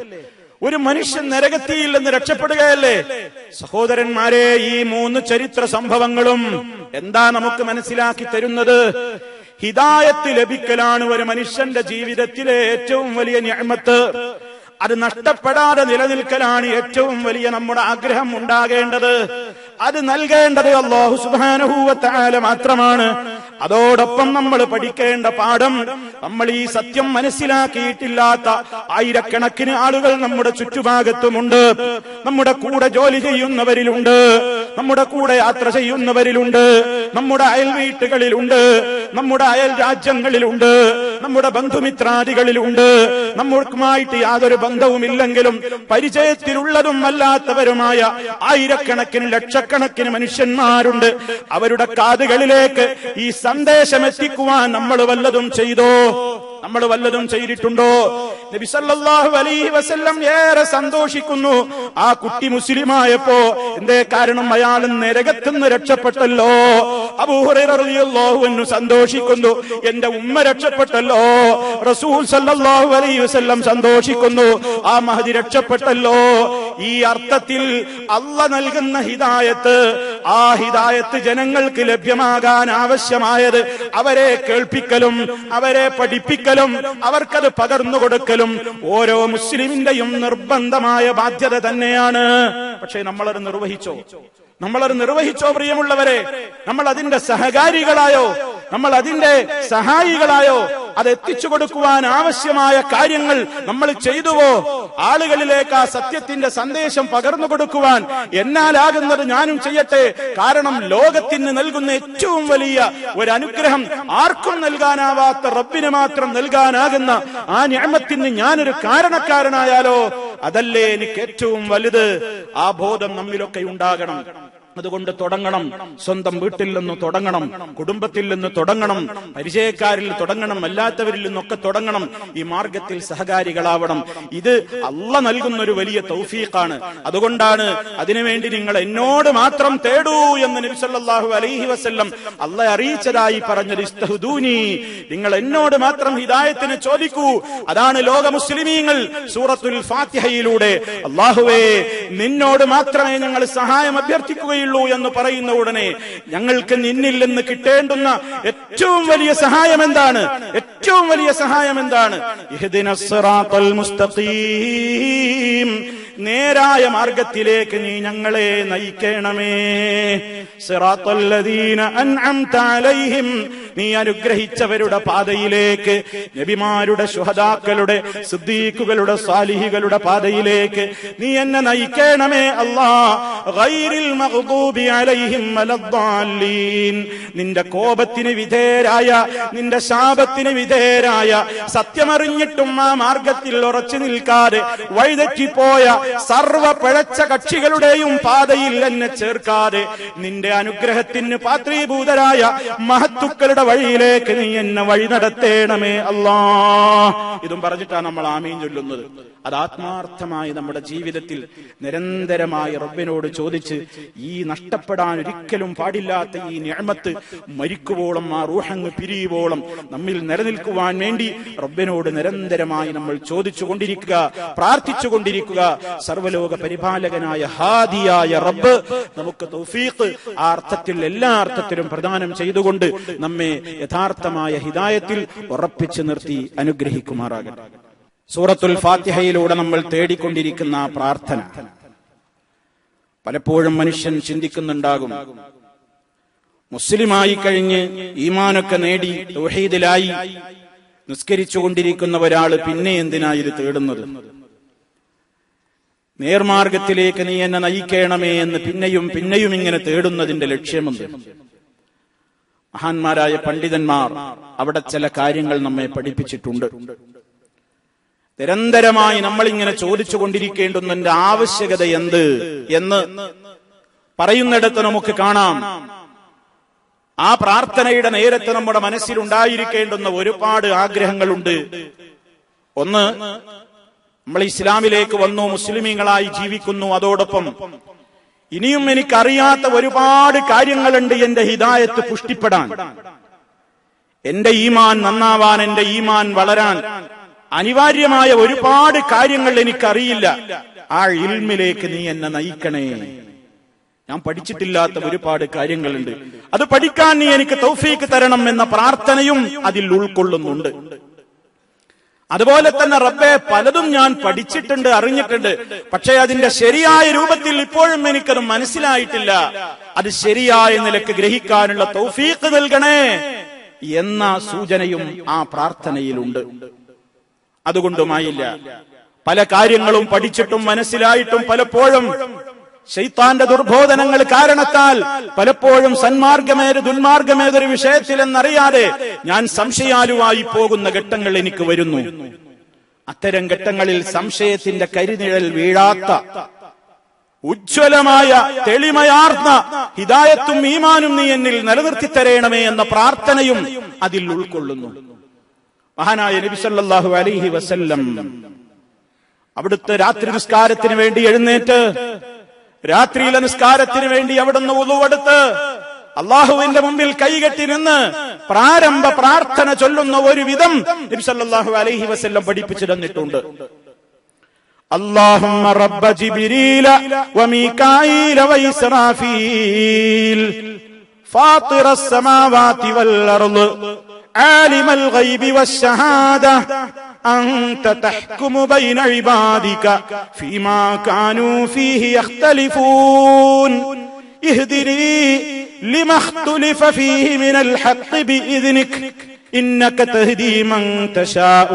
ഒരു മനുഷ്യൻ നരകത്തിയിൽ നിന്ന് രക്ഷപ്പെടുകയല്ലേ. സഹോദരന്മാരെ, ഈ 3 ചരിത്ര സംഭവങ്ങളും എന്താ നമുക്ക് മനസ്സിലാക്കി തരുന്നത്? ഹിദായത്ത് ലഭിക്കലാണ് ഒരു മനുഷ്യന്റെ ജീവിതത്തിലെ ഏറ്റവും വലിയ നിഅമത്ത്. അത് നഷ്ടപ്പെടാതെ നിലനിൽക്കലാണ് ഏറ്റവും വലിയ നമ്മുടെ ആഗ്രഹം ഉണ്ടാകേണ്ടത്. അത് നൽകേണ്ടത് അല്ലാഹു സുബ്ഹാനഹു വ തആല മാത്രമാണ്. അതോടൊപ്പം നമ്മൾ പഠിക്കേണ്ട പാഠം, നമ്മൾ ഈ സത്യം മനസ്സിലാക്കിയിട്ടില്ലാത്ത ആയിരക്കണക്കിന് ആളുകൾ നമ്മുടെ ചുറ്റുഭാഗത്തുമുണ്ട്. നമ്മുടെ കൂടെ ജോലി ചെയ്യുന്നവരിലുണ്ട്, നമ്മുടെ കൂടെ യാത്ര ചെയ്യുന്നവരിലുണ്ട്, നമ്മുടെ അയൽ വീട്ടുകളിലുണ്ട്, നമ്മുടെ അയൽ രാജ്യങ്ങളിലുണ്ട്, നമ്മുടെ ബന്ധുമിത്രാദികളിലുണ്ട്. നമ്മൾക്കുമായിട്ട് യാതൊരു ബന്ധവുമില്ലെങ്കിലും പരിചയത്തിലുള്ളതും അല്ലാത്തവരുമായ ആയിരക്കണക്കിന് ലക്ഷക്കണക്കിന് മനുഷ്യന്മാരുണ്ട്. അവരുടെ കാതുകളിലേക്ക് ഈ സന്ദേശം എത്തിക്കുവാൻ നമ്മൾ വല്ലതും ചെയ്തോ? നമ്മൾ വല്ലതും ചെയ്തിട്ടുണ്ടോ? നബി സല്ലല്ലാഹു അലൈഹി വസല്ലം ഏറെ സന്തോഷിക്കുന്നു ആ കുട്ടി മുസ്ലിമായപ്പോ. എന്തേ കാരണം? അയാൾ നരകത്തുനിന്ന് രക്ഷപ്പെട്ടല്ലോ. അബൂ ഹുറൈറ റളിയല്ലാഹു അൻഹു സന്തോഷിക്കുന്നു, എന്റെ ഉമ്മ രക്ഷപ്പെട്ടല്ലോ. റസൂൽ സല്ലല്ലാഹു അലൈഹി വസല്ലം സന്തോഷിക്കുന്നു, ആ മഹദി രക്ഷപ്പെട്ടല്ലോ. ഈ അർത്ഥത്തിൽ അല്ലാഹ് നൽകുന്ന ഹിദായത്ത്, ആ ഹിദായത്ത് ജനങ്ങൾക്ക് ലഭ്യമാകാൻ ആവശ്യമായത് അവരെ കേൾപ്പിക്കലും അവരെ പഠിപ്പിക്കലും അവർക്കത് പകർന്നു കൊടുക്കലും ഓരോ മുസ്ലിമിന്റെയും നിർബന്ധമായ ബാധ്യത തന്നെയാണ്. പക്ഷേ നമ്മളത് നിർവഹിച്ചോ പ്രിയമുള്ളവരെ? നമ്മൾ അതിന്റെ സഹകാരികളായോ? നമ്മൾ അതിന്റെ സഹായികളായോ? അത് എത്തിച്ചു കൊടുക്കുവാൻ ആവശ്യമായ കാര്യങ്ങൾ നമ്മൾ ചെയ്തുവോ? ആളുകളിലേക്ക് ആ സത്യത്തിന്റെ സന്ദേശം പകർന്നു കൊടുക്കുവാൻ എന്നാലാകുന്നത് ഞാനും ചെയ്യട്ടെ. കാരണം ലോകത്തിന് നൽകുന്ന ഏറ്റവും വലിയ ഒരു അനുഗ്രഹം, ആർക്കും നൽകാനാവാത്ത റബ്ബിന് മാത്രം നൽകാനാകുന്ന ആ നിഅമത്തിന് ഞാനൊരു കാരണക്കാരനായാലോ? അതല്ലേ എനിക്ക് ഏറ്റവും വലുത്. ആ ബോധം നമ്മിലൊക്കെ ഉണ്ടാകണം. അതുകൊണ്ട് തുടങ്ങണം. സ്വന്തം വീട്ടിൽ നിന്ന് തുടങ്ങണം, കുടുംബത്തിൽ നിന്ന് തുടങ്ങണം, പരിചയക്കാരിൽ തുടങ്ങണം, അല്ലാത്തവരിൽ നിന്നൊക്കെ തുടങ്ങണം. ഈ മാർഗത്തിൽ സഹകാരികളാവണം. ഇത് അല്ലാഹ് നൽകുന്ന ഒരു വലിയ തൗഫീഖാണ്. അതുകൊണ്ടാണ് അതിനുവേണ്ടി നിങ്ങൾ എന്നോട് മാത്രം തേടൂ എന്ന് നബി സല്ലല്ലാഹു അലൈഹി വസല്ലം അല്ലാഹ് അറിയിച്ചതായി പറഞ്ഞത്. ഇസ്തഹ്ദൂനി, നിങ്ങൾ എന്നോട് മാത്രം ഹിദായത്തിന് ചോദിക്കൂ. അതാണ് ലോക മുസ്ലിമീങ്ങൾ സൂറത്തുൽ ഫാത്തിഹയിലൂടെ അല്ലാഹുവേ നിന്നോട് മാത്രമേ ഞങ്ങൾ സഹായം അഭ്യർത്ഥിക്കുകയുള്ളൂ എന്ന് പറയുന്ന ഉടനെ ഞങ്ങൾക്ക് നിന്നിൽ നിന്ന് കിട്ടേണ്ടുന്ന ഏറ്റവും വലിയ സഹായം എന്താണ്? ഏറ്റവും വലിയ സഹായം എന്താണ്? ഇഹ്ദിനസ് സിറാത്തൽ മുസ്തഖീം, നേരായ മാർഗത്തിലേക്ക് നീ ഞങ്ങളെ നയിക്കണമേ. സിറാത്തൽ ലദീന അൻഅംത അലൈഹിം, നീ അനുഗ്രഹിച്ചവരുടെ പാതയിലേക്ക്, നബിമാരുടെ, ശുഹദാക്കളുടെ, സിദ്ദീഖുകളുടെ, സാലിഹികളുടെ പാതയിലേക്ക് നീ എന്നെ നയിക്കണമേ അല്ലാഹ്. ഗൈറിൽ മഗ്ദൂബി അലൈഹിം വലദ്ദാലീൻ, നിന്റെ കോപത്തിന് വിധേയരായ, നിന്റെ ശാപത്തിന് വിധേയരായ, സത്യമറിഞ്ഞിട്ടും ആ മാർഗത്തിൽ ഉറച്ചു നിൽക്കാതെ വഴിതെറ്റിപ്പോയ സർവ പിഴച്ച കക്ഷികളുടെയും പാതയിൽ എന്നെ ചേർക്കാതെ നിന്റെ അനുഗ്രഹത്തിന് പാത്രീഭൂതരായ മഹത്തുക്കളുടെ വഴിയിലേക്ക് നീ എന്നെ വഴി നടത്തേണമേ അല്ലാഹ്. ഇതും പറഞ്ഞിട്ടാണ് നമ്മൾ ആമീൻ ചൊല്ലുന്നത്. അത് ആത്മാർത്ഥമായി നമ്മുടെ ജീവിതത്തിൽ നിരന്തരമായി റബ്ബിനോട് ചോദിച്ച് ഈ നഷ്ടപ്പെടാൻ ഒരിക്കലും പാടില്ലാത്ത ഈ നിഅമത്ത് മരിക്കുവോളം, ആ റൂഹങ്ങ് പിരിയുവോളം നമ്മിൽ നിലനിൽക്കുവാൻ വേണ്ടി റബ്ബിനോട് നിരന്തരമായി നമ്മൾ ചോദിച്ചുകൊണ്ടിരിക്കുക, പ്രാർത്ഥിച്ചുകൊണ്ടിരിക്കുക. സർവ്വലോക പരിപാലകനായ ഹാദിയായ റബ്ബ് നമുക്ക് തൗഫീഖ് ആ അർത്ഥത്തിൽ, എല്ലാ അർത്ഥത്തിലും പ്രദാനം ചെയ്തുകൊണ്ട് നമ്മെ യഥാർത്ഥമായ ഹിദായത്തിൽ ഉറപ്പിച്ചു നിർത്തി അനുഗ്രഹിക്കുമാറാകട്ടെ. സൂറത്തുൽ ഫാത്തിഹയിലൂടെ നമ്മൾ തേടിക്കൊണ്ടിരിക്കുന്ന ആ പ്രാർത്ഥന പലപ്പോഴും മനുഷ്യൻ ചിന്തിക്കുന്നുണ്ടാകും, മുസ്ലിമായി കഴിഞ്ഞ് ഈമാനൊക്കെ നേടി തൗഹീദിലായി നിസ്കരിച്ചുകൊണ്ടിരിക്കുന്ന ഒരാള് പിന്നെ എന്തിനാ ഇത് തേടുന്നത്? നേർമാർഗത്തിലേക്ക് നീ എന്നെ നയിക്കണമേ എന്ന് പിന്നെയും പിന്നെയും ഇങ്ങനെ തേടുന്നതിന്റെ ലക്ഷ്യമെന്ത്? മഹാന്മാരായ പണ്ഡിതന്മാർ അവിടെ ചില കാര്യങ്ങൾ നമ്മെ പഠിപ്പിച്ചിട്ടുണ്ട്. നിരന്തരമായി നമ്മളിങ്ങനെ ചോദിച്ചുകൊണ്ടിരിക്കേണ്ടുന്നതിന്റെ ആവശ്യകത എന്ത് എന്ന് പറയുന്നിടത്ത് നമുക്ക് കാണാം. ആ പ്രാർത്ഥനയുടെ നേരത്ത് നമ്മുടെ മനസ്സിലുണ്ടായിരിക്കേണ്ടുന്ന ഒരുപാട് ആഗ്രഹങ്ങളുണ്ട്. ഒന്ന്, നമ്മൾ ഇസ്ലാമിലേക്ക് വന്നു, മുസ്ലിമീങ്ങളായി ജീവിക്കുന്നു. അതോടൊപ്പം ഇനിയും എനിക്കറിയാത്ത ഒരുപാട് കാര്യങ്ങളുണ്ട് എന്റെ ഹിദായത്ത് പുഷ്ടിപ്പെടാൻ, എന്റെ ഈമാൻ നന്നാവാൻ, എന്റെ ഈമാൻ വളരാൻ അനിവാര്യമായ ഒരുപാട് കാര്യങ്ങൾ എനിക്കറിയില്ല. ആ ഇൽമിലേക്ക് നീ എന്നെ നയിക്കണേ. ഞാൻ പഠിച്ചിട്ടില്ലാത്ത ഒരുപാട് കാര്യങ്ങളുണ്ട്, അത് പഠിക്കാൻ നീ എനിക്ക് തൗഫീക്ക് തരണം എന്ന പ്രാർത്ഥനയും അതിൽ ഉൾക്കൊള്ളുന്നുണ്ട്. അതുപോലെ തന്നെ റബ്ബേ, പലതും ഞാൻ പഠിച്ചിട്ടുണ്ട്, അറിഞ്ഞിട്ടുണ്ട്, പക്ഷേ അതിന്റെ ശരിയായ രൂപത്തിൽ ഇപ്പോഴും എനിക്കത് മനസ്സിലായിട്ടില്ല. അത് ശരിയായ നിലക്ക് ഗ്രഹിക്കാനുള്ള തൗഫീക്ക് നൽകണേ എന്ന സൂചനയും ആ പ്രാർത്ഥനയിലുണ്ട്. അതുകൊണ്ടുമായില്ല, പല കാര്യങ്ങളും പഠിച്ചിട്ടും മനസ്സിലായിട്ടും പലപ്പോഴും ശൈത്താന്റെ ദുർബോധനങ്ങൾ കാരണത്താൽ പലപ്പോഴും സന്മാർഗമേത് ദുന്മാർഗമേതൊരു വിഷയത്തിലെന്നറിയാതെ ഞാൻ സംശയാലുവായി പോകുന്ന ഘട്ടങ്ങൾ എനിക്ക് വരുന്നു. അത്തരം ഘട്ടങ്ങളിൽ സംശയത്തിന്റെ കരിനിഴൽ വീഴാത്ത ഉജ്ജ്വലമായ തെളിമയാർന്ന ഹിദായത്തും ഈമാനും നീ എന്നിൽ നിലനിർത്തി തരേണമേ എന്ന പ്രാർത്ഥനയും അതിൽ ഉൾക്കൊള്ളുന്നു. മഹാനായ നബി സല്ലല്ലാഹു അലൈഹി വസല്ലം അവിടുത്തെ രാത്രി നിസ്കാരത്തിന് വേണ്ടി എഴുന്നേറ്റ്, രാത്രിയിലെ നിസ്കാരത്തിന് വേണ്ടി അവിടുന്ന് വുളൂവെടുത്ത് അള്ളാഹുവിന്റെ മുമ്പിൽ കൈകെട്ടി നിന്ന് പ്രാരംഭ പ്രാർത്ഥന ചൊല്ലുന്ന ഒരു വിധം നബി സല്ലല്ലാഹു അലൈഹി വസല്ലം പഠിപ്പിച്ചു തന്നിട്ടുണ്ട്. അല്ലാഹുമ്മ റബ്ബ ജിബ്രീല വമീകാഈല വഇസ്റാഫീൽ ഫാത്തിറസ് സമാവാതി വൽ അർള് ആലിമൽ ഗൈബി വശ്ശഹാദ أنت تحكم بين عبادك فيما كانوا فيه يختلفون اهدني لما اختلف فيه من الحق بإذنك إنك تهدي من تشاء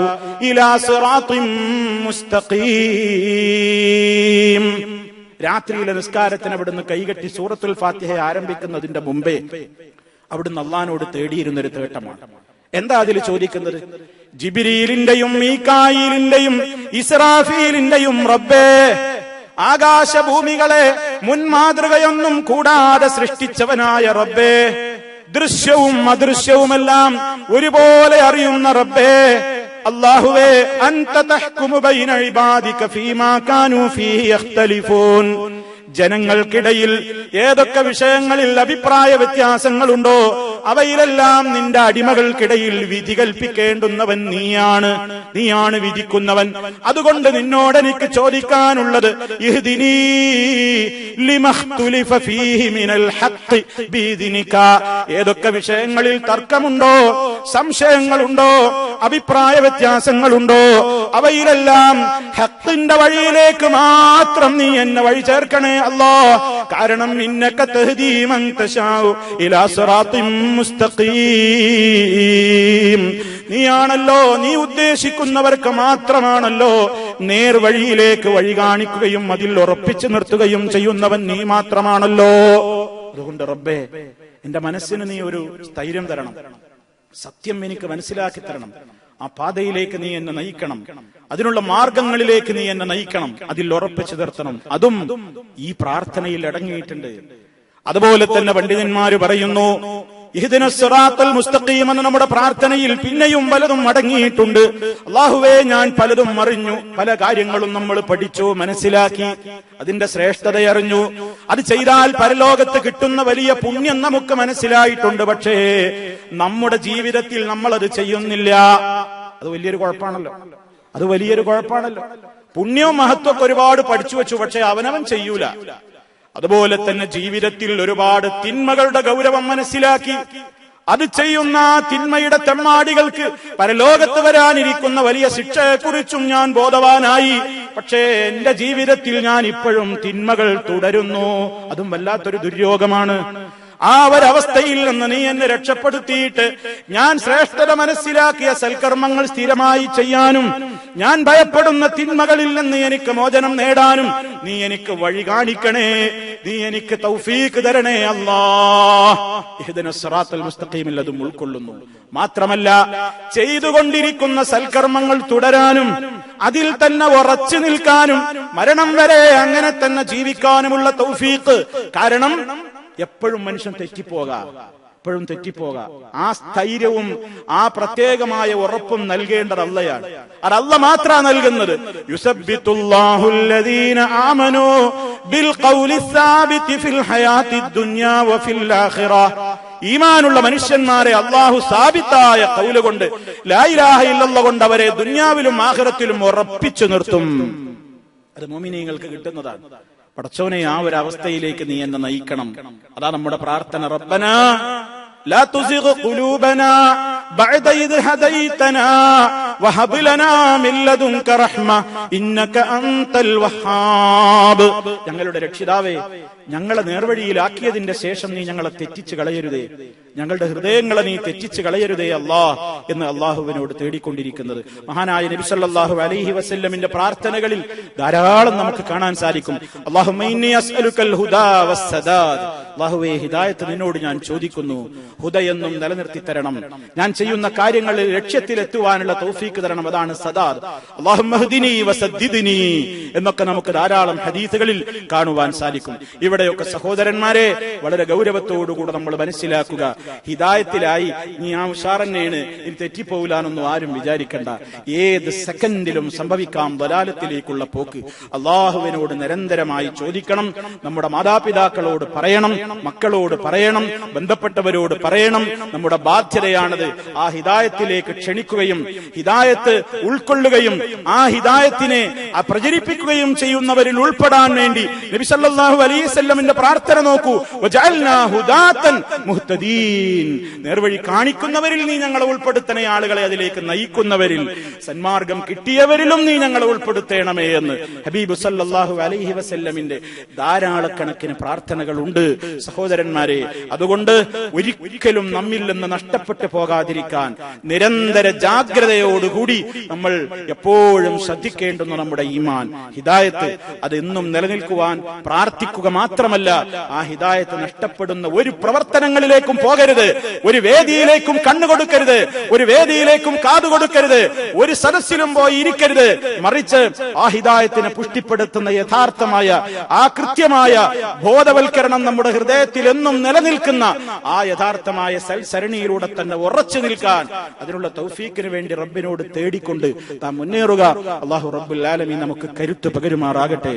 إلى صراط مستقيم. രാത്രിയിലെ നിസ്കാരത്തിന് അവിടുന്ന് കൈകെട്ടി സൂറത്തുൽ ഫാത്തിഹ ആരംഭിക്കുന്നതിന്റെ മുമ്പേ അവിടുന്ന് അള്ളാഹുവോട് തേടിയിരുന്നൊരു തേട്ടമാണ്. എന്താ അതിൽ ചോദിക്കുന്നത്? ജിബ്രീലിന്റെയും മീകായിലിന്റെയും ഇസ്രാഫീലിന്റെയും റബ്ബേ, ആകാശഭൂമികളെ മുൻമാതൃകയൊന്നും കൂടാതെ സൃഷ്ടിച്ചവനായ റബ്ബേ, ദൃശ്യവും അദൃശ്യവുമെല്ലാം ഒരുപോലെ അറിയുന്ന റബ്ബേ, അല്ലാഹുവേ, അൻത തഹ്കുമു ബൈന ഇബാദിക ഫീമാ കാനൂ ഫീഹി യഖ്തലിഫൂൻ. ജനങ്ങൾക്കിടയിൽ ഏതൊക്കെ വിഷയങ്ങളിൽ അഭിപ്രായ വ്യത്യാസങ്ങളുണ്ടോ അവയിലെല്ലാം നിന്റെ അടിമകൾക്കിടയിൽ വിധി കൽപ്പിക്കേണ്ടുന്നവൻ നീയാണ് വിധിക്കുന്നവൻ. അതുകൊണ്ട് നിന്നോട് എനിക്ക് ചോദിക്കാനുള്ളത്, ഇഹ്ദിനീ ലിമഖ്തുലിഫ ഫീഹി മിനൽ ഹഖ് ബിഇദ്നിക. ഏതൊക്കെ വിഷയങ്ങളിൽ തർക്കമുണ്ടോ, സംശയങ്ങളുണ്ടോ, അഭിപ്രായ വ്യത്യാസങ്ങളുണ്ടോ അവയിലെല്ലാം ഹഖിന്റെ വഴിയിലേക്ക് മാത്രം നീ എന്നെ വഴി ചേർക്കണേ അല്ലാഹ്. കാരണം ഇന്നക തഹ്ദീ മൻ തശാഉ ഇലാ സിറാത്തിൻ മുസ്തഖീം. നീയാണല്ലോ, നീ ഉദ്ദേശിക്കുന്നവർക്ക് മാത്രമാണല്ലോ നേർവഴിയിലേക്ക് വഴി കാണിക്കുകയും അതിൽ ഉറപ്പിച്ചു നിർത്തുകയും ചെയ്യുന്നവൻ നീ മാത്രമാണല്ലോ. അതുകൊണ്ട് റബ്ബേ, എന്റെ മനസ്സിന് നീ ഒരു സ്ഥൈര്യം തരണം, സത്യം എനിക്ക് മനസ്സിലാക്കി തരണം, ആ പാതയിലേക്ക് നീ എന്നെ നയിക്കണം, അതിനുള്ള മാർഗങ്ങളിലേക്ക് നീ എന്നെ നയിക്കണം, അതിൽ ഉറപ്പിച്ചു നിർത്തണം. അതും ഈ പ്രാർത്ഥനയിൽ അടങ്ങിയിട്ടുണ്ട്. അതുപോലെ തന്നെ പണ്ഡിതന്മാര് പറയുന്നു, ഇഹ്ദിനസ് സിറാത്തൽ മുസ്തഖീം എന്ന നമ്മുടെ പ്രാർത്ഥനയിൽ പിന്നെയും പലതും അടങ്ങിയിട്ടുണ്ട്. അല്ലാഹുവേ, ഞാൻ പലതും അറിഞ്ഞു, പല കാര്യങ്ങളും നമ്മൾ പഠിച്ചു, മനസ്സിലാക്കി, അതിന്റെ ശ്രേഷ്ഠതയറിഞ്ഞു, അത് ചെയ്താൽ പരലോകത്ത് കിട്ടുന്ന വലിയ പുണ്യം നമുക്ക് മനസ്സിലായിട്ടുണ്ട്. പക്ഷേ നമ്മുടെ ജീവിതത്തിൽ നമ്മൾ അത് ചെയ്യുന്നില്ല. അത് വലിയൊരു കുഴപ്പമാണല്ലോ. പുണ്യവും മഹത്വമൊക്കെ ഒരുപാട് പഠിച്ചു വെച്ചു, പക്ഷെ അവനവൻ ചെയ്യൂല. അതുപോലെ തന്നെ ജീവിതത്തിൽ ഒരുപാട് തിന്മകളുടെ ഗൗരവം മനസ്സിലാക്കി അത് ചെയ്യുന്ന തിന്മയുടെ തെമ്മാടികൾക്ക് പരലോകത്ത് വരാനിരിക്കുന്ന വലിയ ശിക്ഷയെക്കുറിച്ചും ഞാൻ ബോധവാനായി. പക്ഷേ എന്റെ ജീവിതത്തിൽ ഞാൻ ഇപ്പോഴും തിന്മകൾ തുടരുന്നു. അതും വല്ലാത്തൊരു ദുര്യോഗമാണ്. ആ ഒരവസ്ഥയിൽ നിന്ന് നീ എന്നെ രക്ഷപ്പെടുത്തിയിട്ട് ഞാൻ ശ്രേഷ്ഠത മനസ്സിലാക്കിയ സൽക്കർമ്മങ്ങൾ സ്ഥിരമായി ചെയ്യാനും ഞാൻ ഭയപ്പെടുന്ന തിന്മകളിൽ നിന്ന് എനിക്ക് മോചനം നേടാനും നീ എനിക്ക് വഴി കാണിക്കണേ, നീ എനിക്ക് തൗഫീഖ് തരണേ അല്ലാഹ്. ഇഹ്ദിനസ് സിറാത്തൽ മുസ്തഖീമിൽ അതും ഉൾക്കൊള്ളുന്നു. മാത്രമല്ല ചെയ്തുകൊണ്ടിരിക്കുന്ന സൽക്കർമ്മങ്ങൾ തുടരാനും അതിൽ തന്നെ ഉറച്ചു നിൽക്കാനും മരണം വരെ അങ്ങനെ തന്നെ ജീവിക്കാനുമുള്ള തൗഫീഖ്. കാരണം എപ്പോഴും മനുഷ്യൻ തെറ്റിപ്പോകാം, എപ്പോഴും തെറ്റിപ്പോകാം. ആ സ്ഥൈര്യവും ആ പ്രത്യേകമായ ഉറപ്പും നൽകേണ്ടത് അള്ളയാണ്. അത് അള്ള മാത്രമാണ് നൽകുന്നത്. യുസബ്ബിതുല്ലാഹുല്ലദീന ആമനൂ ബിൽ ഖൗലി സാബിതി ഫിൽ ഹയാത്തിദ് ദുനിയാ വഫിൽ ആഖിറ. ഈമാനുള്ള മനുഷ്യന്മാരെ അള്ളാഹു സാബിത്തായ ഖൗല് കൊണ്ട്, ലാ ഇലാഹ ഇല്ലല്ലാഹ് കൊണ്ട് അവരെ ദുനിയാവിലും ആഖിറത്തിലും ഉറപ്പിച്ചു നിർത്തും. അത് മുഅ്മിനീങ്ങൾക്ക് കിട്ടുന്നതാണ്. പടച്ചോനെ, ആ ഒരു അവസ്ഥയിലേക്ക് നീ എന്നെ നയിക്കണം. അതാ നമ്മുടെ പ്രാർത്ഥന. റബ്ബനാ ലാ തുസിഗ് ഖുലൂബനാ ബഅദ ഇദ് ഹദൈതനാ വഹബ് ലനാ മിൻ ലദുൻക റഹ്മ ഇന്നക അൻതൽ വഹ്ഹാബ്. ഞങ്ങളുടെ രക്ഷിതാവേ, ഞങ്ങളെ നേർവഴിയിലാക്കിയതിന്റെ ശേഷം നീ ഞങ്ങളെ തെറ്റിച്ച് കളയരുതേ, ഞങ്ങളുടെ ഹൃദയങ്ങളെ നീ തെറ്റിച്ച് കളയരുതേ അല്ലാഹ് എന്ന് അള്ളാഹുവിനോട് തേടിക്കൊണ്ടിരിക്കുന്നത്. മഹാനായ നബി സല്ലല്ലാഹു അലൈഹി വസല്ലമിന്റെ പ്രാർത്ഥനകളിൽ ധാരാളം നമുക്ക് കാണാൻ സാധിക്കും. അല്ലാഹുമ്മ ഇന്നി അസ്അലുക്കൽ ഹുദാ വസ്സദാദ്. അല്ലാഹുവേ, ഹിദായത്ത് നിന്നോട് ഞാൻ ചോദിക്കുന്നു, ഹുദയെന്നും നിലനിർത്തി തരണം, ഞാൻ ചെയ്യുന്ന കാര്യങ്ങളിൽ ലക്ഷ്യത്തിലെത്തുവാനുള്ള തൗഫീഖ് തരണം. അതാണ് സദാദ്. അല്ലാഹുമ്മ ഹ്ദിനി വസദ്ദിദ്നി എന്നൊക്കെ നമുക്ക് ധാരാളം ഹദീസുകളിൽ കാണുവാൻ സാധിക്കും. ഇവിടെയൊക്കെ സഹോദരന്മാരെ, വളരെ ഗൗരവത്തോടുകൂടെ നമ്മൾ മനസ്സിലാക്കുക, ഹിദായത്തിലായി നീ ആ ഉഷാറന്നെയാണ്, ഇനി തെറ്റിപ്പോവില്ലാനൊന്നും ആരും വിചാരിക്കണ്ട. ഏത് സെക്കൻഡിലും സംഭവിക്കാം ദലാലത്തിലേക്കുള്ള പോക്ക്. അള്ളാഹുവിനോട് നിരന്തരമായി ചോദിക്കണം. നമ്മുടെ മാതാപിതാക്കളോട് പറയണം, മക്കളോട് പറയണം, ബന്ധപ്പെട്ടവരോട് പറയണം. നമ്മുടെ ബാധ്യതയാണത്. ആ ഹിദായത്തിലേക്ക് ക്ഷണിക്കുകയും ഹിദായത്ത് ഉൾക്കൊള്ളുകയും ആ ഹിദായത്തിനെ പ്രചരിപ്പിക്കുകയും ചെയ്യുന്നവരിൽ ഉൾപ്പെടാൻ വേണ്ടി നബി സല്ലല്ലാഹു അലൈഹി വസല്ലമിന്റെ പ്രാർത്ഥന നോക്കൂ. വജഅൽനാ ഹുദാതൻ മുഹ്തദീൻ. നേർവഴി കാണിക്കുന്നവരിൽ നീ ഞങ്ങളെ ഉൾപ്പെടുത്തണേ, ആളുകളെ അതിലേക്ക് നയിക്കുന്നവരിൽ, സന്മാർഗം കിട്ടിയവരിലും നീ ഞങ്ങളെ ഉൾപ്പെടുത്തണമേ എന്ന് ഹബീബ് സല്ലല്ലാഹു അലൈഹി വസല്ലമിന്റെ ധാരാളക്കണക്കിന് പ്രാർത്ഥനകളുണ്ട് സഹോദരന്മാരെ. അതുകൊണ്ട് ഒരിക്കലും നമ്മിൽ നിന്ന് നഷ്ടപ്പെട്ടു പോകാതിരിക്കാൻ നിരന്തര ജാഗ്രതയോടുകൂടി നമ്മൾ എപ്പോഴും ശ്രദ്ധിക്കേണ്ടുന്ന നമ്മുടെ ഈമാൻ, ഹിദായത്ത്, അത് എന്നും നിലനിൽക്കുവാൻ പ്രാർത്ഥിക്കുക മാത്രമല്ല, ആ ഹിദായത്ത് നഷ്ടപ്പെടുന്ന ഒരു പ്രവർത്തനങ്ങളിലേക്കും പോകരുത്, ഒരു വേദിയിലേക്കും കണ്ണുകൊടുക്കരുത്, ഒരു വേദിയിലേക്കും കാതുകൊടുക്കരുത്, ഒരു സദസ്സിലും പോയി ഇരിക്കരുത്. മറിച്ച് ആ ഹിദായത്തിനെ പുഷ്ടിപ്പെടുത്തുന്ന യഥാർത്ഥമായ ആ കൃത്യമായ ബോധവൽക്കരണം നമ്മുടെ ഹൃദയത്തിൽ എന്നും നിലനിൽക്കുന്ന ആ യഥാർത്ഥമായ സൽസരണിയിലൂടെ തന്നെ ഉറച്ചു നിൽക്കാൻ അതിനുള്ള തൗഫീഖിന് വേണ്ടി റബ്ബിനോട് തേടിക്കൊണ്ട് താൻ മുന്നേറുക. അല്ലാഹു റബ്ബുൽ ആലമീൻ നമുക്ക് കരുത്ത് പകരുമാറാകട്ടെ.